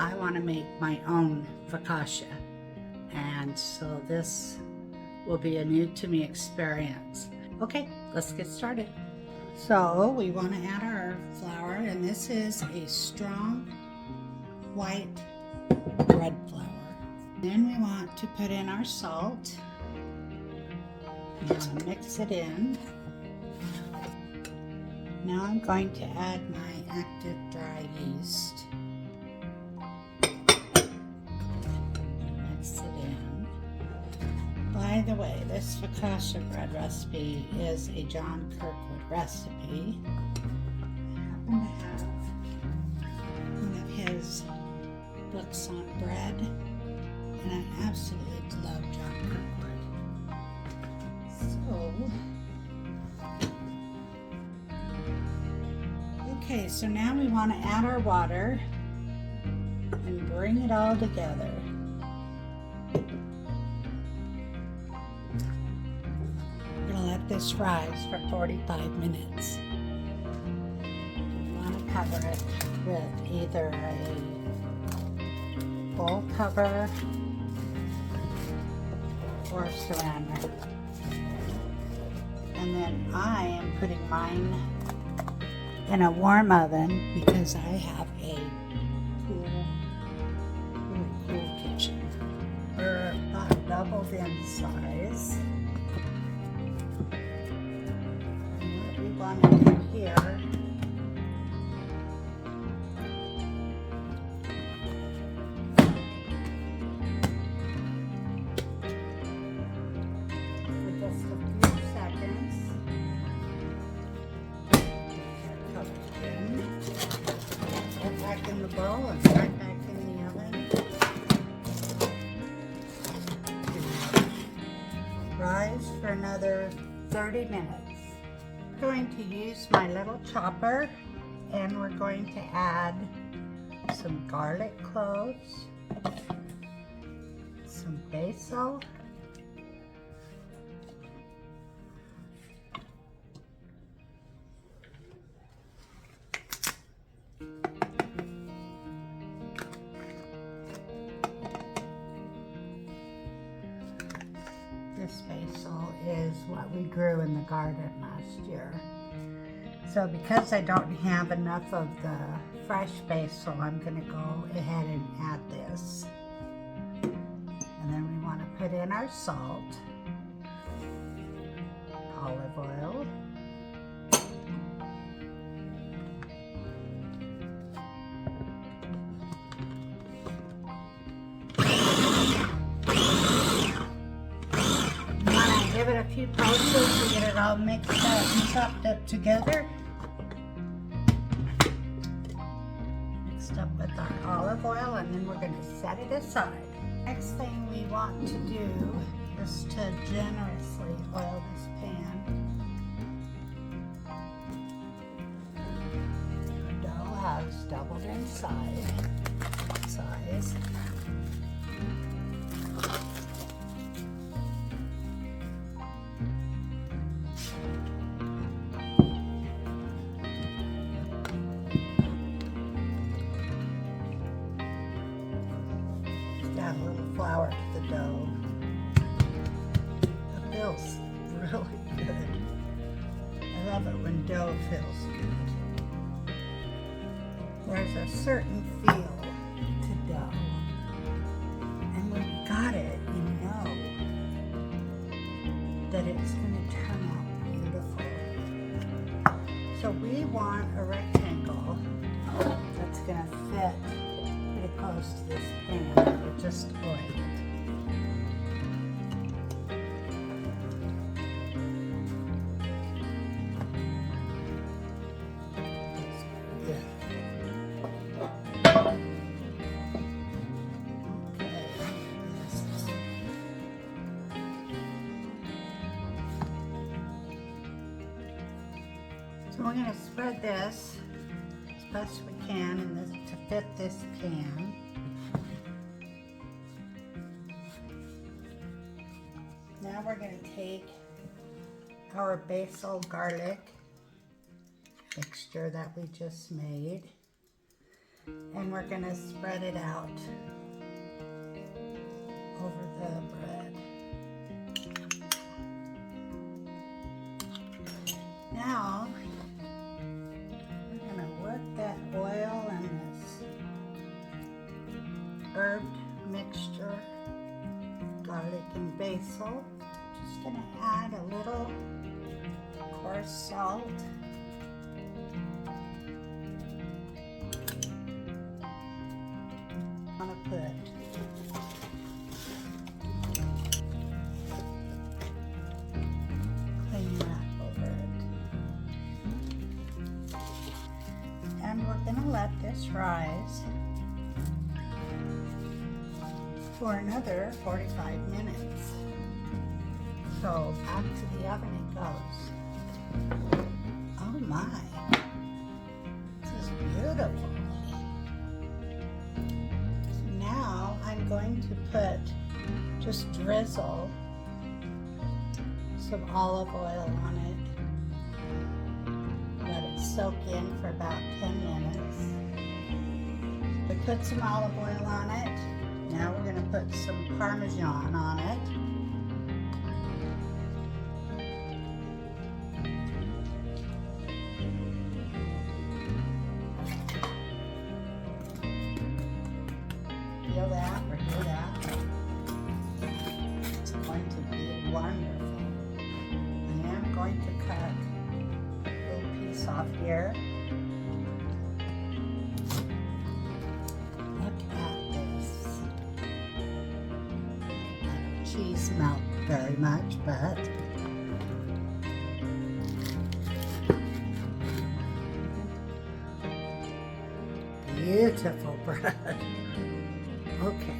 I want to make my own focaccia, and so this will be a new to me experience. Okay, let's get started. So we want to add our flour, and this is a strong white bread flour. Then we want to put in our salt. We want to mix it in. Now I'm going to add my active dry yeast. Mix it in. By the way, this focaccia bread recipe is a John Kirkwood recipe. I happen to have one of his books on bread, and I absolutely love John Kirkwood. Okay, so now we want to add our water and bring it all together. We're going to let this rise for 45 minutes. We want to cover it with either a bowl cover or ceramic. And then I am putting mine in a warm oven because I have a really cool kitchen. We're about doubled in size. And what we want to do here for just a few seconds. Put back in the bowl and right back in the oven. Rise for another 30 minutes. I'm going to use my little chopper, and we're going to add some garlic cloves, some basil, this basil is what we grew in the garden last year. So because I don't have enough of the fresh basil, I'm going to go ahead and add this. And then we want to put in our salt, olive oil, give it a few pulses to get it all mixed up and chopped up together. Mixed up with our olive oil, and then we're going to set it aside. Next thing we want to do is to generously oil this pan. Our dough has doubled in size. Add a little flour to the dough. It feels really good. I love it when dough feels good. There's a certain feel to dough. And when you got it, you know that it's going to turn out beautiful. So we want a rectangle that's going to fit pretty close to this pan that we just oiled. So we're going to spread this as best we can to fit this pan. Now we're going to take our basil garlic mixture that we just made, And we're going to spread it out over the bread. Now, we're going to work that oil and this herb mixture, garlic and basil. Just going to add a little coarse salt. I'm going to put clean wrap over it. And we're going to let this rise for another 45 minutes. So back to the oven it goes. Oh my, this is beautiful. So now I'm going to just drizzle some olive oil on it. Let it soak in for about 10 minutes. We put some olive oil on it. Now we're going to put some Parmesan on it. Feel that or hear that? It's going to be wonderful. I am going to cut a little piece off here. Cheese melt very much, but beautiful bread. Okay.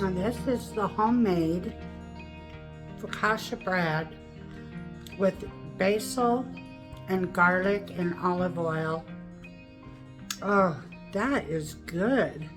And this is the homemade focaccia bread with basil and garlic and olive oil. Oh, that is good.